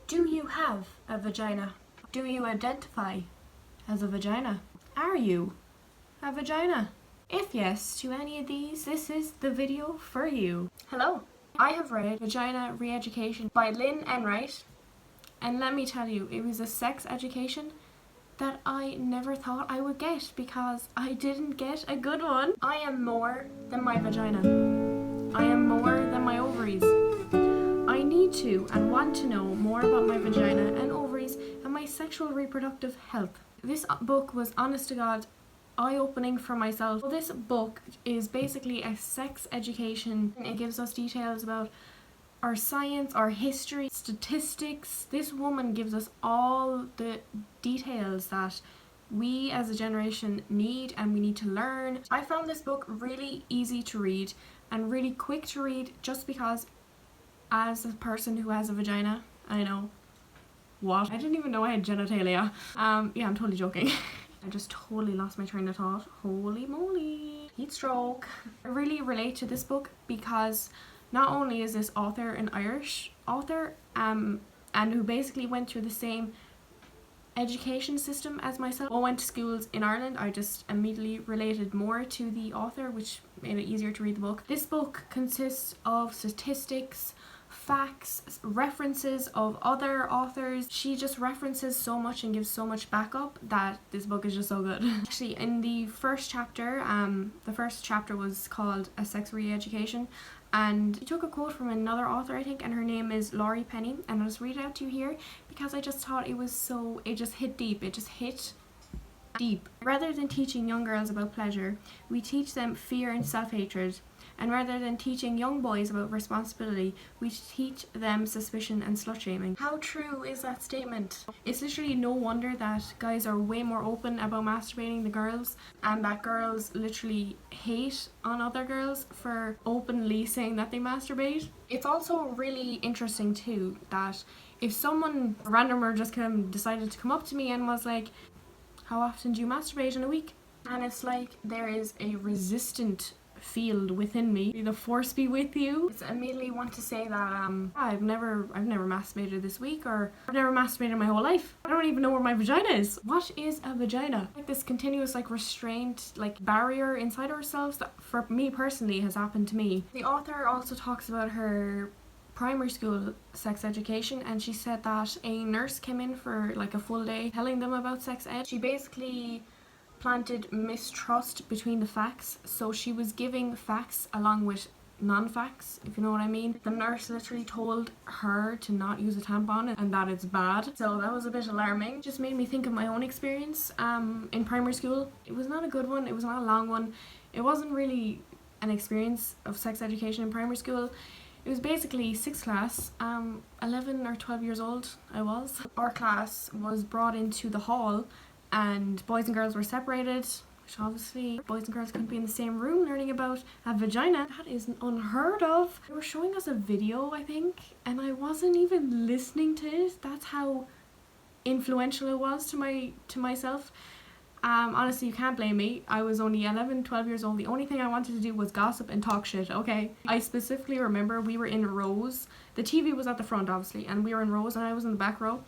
Do you have a vagina? Do you identify as a vagina? Are you a vagina? If yes to any of these, this is the video for you. Hello, I have read Vagina Re-Education by Lynn Enright, and let me tell you, it was a sex education that I never thought I would get because I didn't get a good one. I am more than my vagina. I am more than my ovaries. I need to and want to know more about my vagina and ovaries and my sexual reproductive health. This book was, honest to God, eye-opening for myself. Well, this book is basically a sex education. It gives us details about our science, our history, statistics. This woman gives us all the details that we as a generation need and we need to learn. I found this book really easy to read and really quick to read just because as a person who has a vagina, I know. What? I didn't even know I had genitalia. Yeah, I'm totally joking. I just totally lost my train of thought. Holy moly. Heat stroke. I really relate to this book because not only is this author an Irish author, and who basically went through the same education system as myself. I went to schools in Ireland. I just immediately related more to the author, which made it easier to read the book. This book consists of statistics, facts, references of other authors. She just references so much and gives so much backup that this book is just so good. Actually, in the first chapter, was called A Sex Re-Education, and she took a quote from another author, I think, and her name is Laurie Penny, and I'll just read it out to you here because I just thought it just hit deep. It just hit deep. Rather than teaching young girls about pleasure, we teach them fear and self-hatred. And rather than teaching young boys about responsibility, we teach them suspicion and slut-shaming. How true is that statement? It's literally no wonder that guys are way more open about masturbating than girls, and that girls literally hate on other girls for openly saying that they masturbate. It's also really interesting too that if someone randomer just decided to come up to me and was like, how often do you masturbate in a week? And it's like there is a resistant field within me. The force be with you. It's immediately want to say that I've never masturbated this week, or I've never masturbated my whole life. I don't even know where my vagina is. What is a vagina? Like this continuous restraint, barrier inside ourselves that for me personally has happened to me. The author also talks about her primary school sex education, and she said that a nurse came in for a full day telling them about sex ed. She basically planted mistrust between the facts, so she was giving facts along with non-facts, if you know what I mean. The nurse literally told her to not use a tampon and that it's bad, so that was a bit alarming. It just made me think of my own experience in primary school. It was not a good one, it was not a long one. It wasn't really an experience of sex education in primary school. It was basically 6th class, 11 or 12 years old I was. Our class was brought into the hall and boys and girls were separated, which obviously boys and girls couldn't be in the same room learning about a vagina. That is unheard of. They were showing us a video, I think, and I wasn't even listening to it. That's how influential it was to myself. Honestly, you can't blame me. I was only 11, 12 years old. The only thing I wanted to do was gossip and talk shit, okay? I specifically remember we were in rows. The TV was at the front, obviously, and we were in rows and I was in the back row.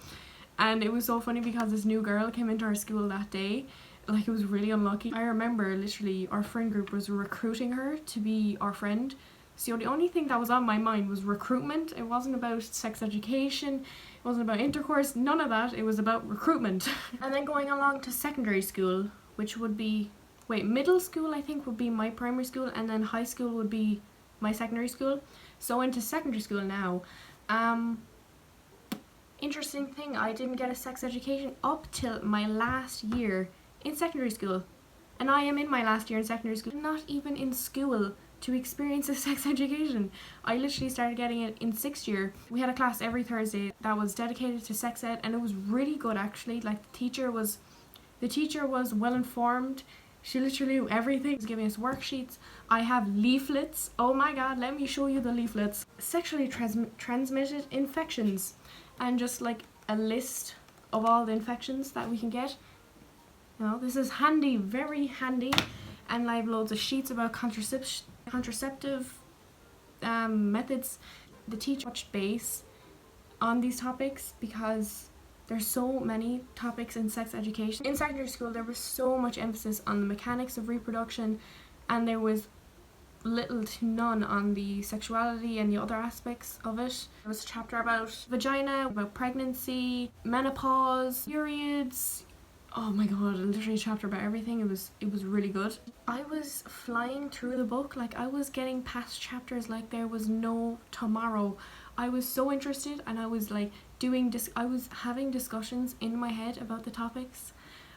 And it was so funny because this new girl came into our school that day. It was really unlucky. I remember literally our friend group was recruiting her to be our friend. So the only thing that was on my mind was recruitment. It wasn't about sex education. It wasn't about intercourse. None of that. It was about recruitment. And then going along to secondary school, which would be... middle school I think would be my primary school, and then high school would be my secondary school. So into secondary school now. Interesting thing, I didn't get a sex education up till my last year in secondary school. And I am in my last year in secondary school, not even in school to experience a sex education. I literally started getting it in 6th year. We had a class every Thursday that was dedicated to sex ed, and it was really good actually. The teacher was well informed. She literally knew everything. She was giving us worksheets. I have leaflets. Oh my god, let me show you the leaflets. Sexually transmitted infections. And just a list of all the infections that we can get. This is handy, very handy. And I have loads of sheets about contraceptive methods. The teacher touched base on these topics because there's so many topics in sex education. In secondary school there was so much emphasis on the mechanics of reproduction, and there was little to none on the sexuality and the other aspects of it. There was a chapter about vagina, about pregnancy, menopause, periods. Oh my god, literally a chapter about everything. It was really good. I was flying through the book, like I was getting past chapters like there was no tomorrow. I was so interested, and I was like I was having discussions in my head about the topics.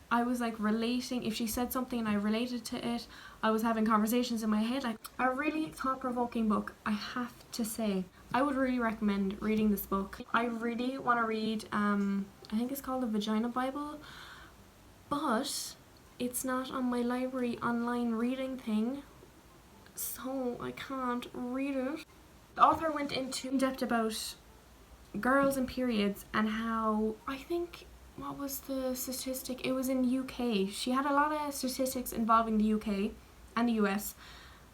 I was like relating, if she said something and I related to it, I was having conversations in my head. Like a really thought-provoking book, I have to say. I would really recommend reading this book. I really want to read, I think it's called the Vagina Bible, but it's not on my library online reading thing, so I can't read it. The author went into in depth about girls and periods and how, I think, what was the statistic? It was in UK. She had a lot of statistics involving the UK and the US.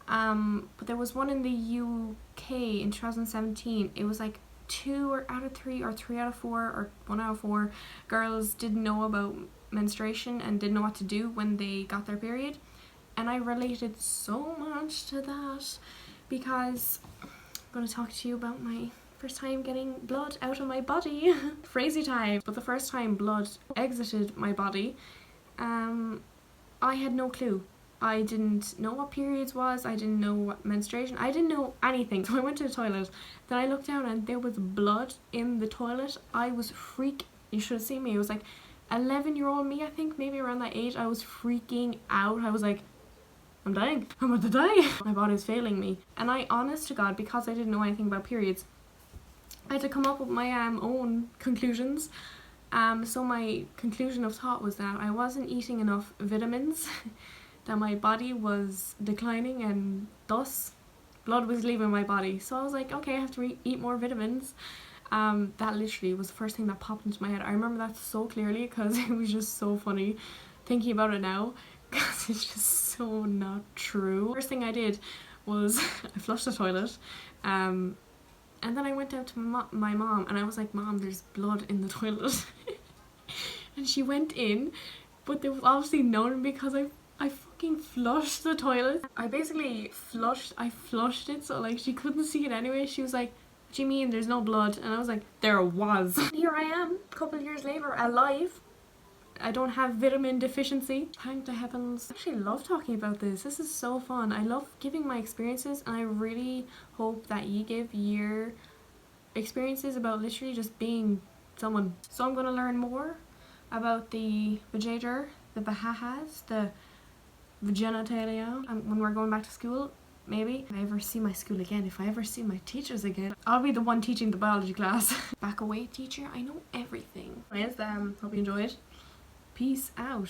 But there was one in the UK in 2017. It was like 2 out of 3 or 3 out of 4 or 1 out of 4 girls didn't know about menstruation and didn't know what to do when they got their period. And I related so much to that because I'm going to talk to you about my first time getting blood out of my body. Crazy time. But the first time blood exited my body, I had no clue. I didn't know what periods was, I didn't know what menstruation, I didn't know anything. So I went to the toilet, then I looked down and there was blood in the toilet. I was you should have seen me. It was like 11-year-old me, I think, maybe around that age. I was freaking out. I was like, I'm dying. I'm about to die. My body's failing me. And I, honest to God, because I didn't know anything about periods, I had to come up with my own conclusions. So my conclusion of thought was that I wasn't eating enough vitamins, that my body was declining and thus blood was leaving my body. So I was like, okay, I have to eat more vitamins. That literally was the first thing that popped into my head. I remember that so clearly because it was just so funny thinking about it now, because it's just so not true. First thing I did was I flushed the toilet, and then I went out to my mom and I was like, Mom, there's blood in the toilet. And she went in, but there was obviously none because I fucking flushed the toilet. I basically flushed it, so like she couldn't see it anyway. She was like, what do you mean there's no blood? And I was like, there was. And here I am, a couple of years later, alive. I don't have vitamin deficiency. Thank the heavens. I actually love talking about this. This is so fun. I love giving my experiences, and I really hope that you give your experiences about literally just being someone. So I'm going to learn more about the vajayjur, the bahahas, the vaginitalia, when we're going back to school. Maybe if I ever see my school again, if I ever see my teachers again, I'll be the one teaching the biology class. Back away, teacher, I know everything. Anyways, hope you enjoyed. Peace out.